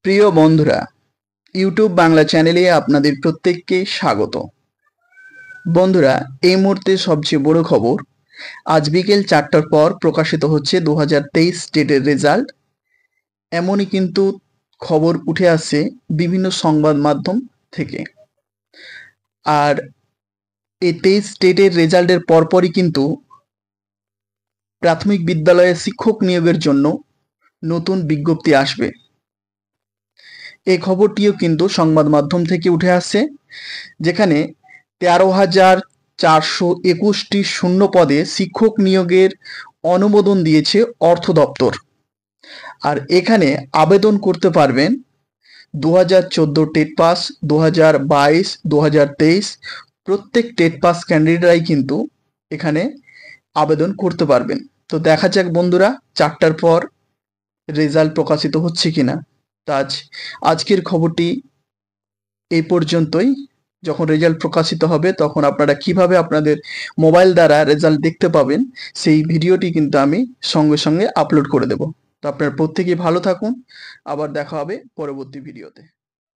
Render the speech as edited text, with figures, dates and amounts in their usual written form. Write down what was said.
প্রিয় বন্ধুরা, ইউটিউব বাংলা চ্যানেলে আপনাদের প্রত্যেককে স্বাগত। বন্ধুরা, এই মুহূর্তে সবচেয়ে বড় খবর, আজ বিকেল 4টার পর প্রকাশিত হচ্ছে 2023 স্টেটের রেজাল্ট। এমনই কিন্তু খবর উঠে আসছে বিভিন্ন সংবাদ মাধ্যম থেকে। আর এই 23 স্টেটের রেজাল্টের পরপরই কিন্তু প্রাথমিক বিদ্যালয়ে শিক্ষক নিয়োগের জন্য নতুন বিজ্ঞপ্তি আসবে। এই খবরটিও কিন্তু সংবাদ মাধ্যম থেকে উঠে আসছে, যেখানে 13,421টি শূন্য পদে শিক্ষক নিয়োগের অনুমোদন দিয়েছে অর্থ দপ্তর। আর এখানে আবেদন করতে পারবেন 2014 টেট পাস, 2022, 2023 প্রত্যেক টেট পাস ক্যান্ডিডেটরাই কিন্তু এখানে আবেদন করতে পারবেন। তো দেখা যাক বন্ধুরা, 4টার পর রেজাল্ট প্রকাশিত হচ্ছে কিনা। আজকের খবরটি এই পর্যন্তই। যখন রেজাল্ট প্রকাশিত হবে তখন আপনারা কিভাবে আপনাদের মোবাইল দ্বারা রেজাল্ট দেখতে পাবেন সেই ভিডিওটি কিন্তু আমি সঙ্গে সঙ্গে আপলোড করে দেব। তো আপনারা প্রত্যেকেই ভালো থাকুন, আবার দেখা হবে পরবর্তী ভিডিওতে।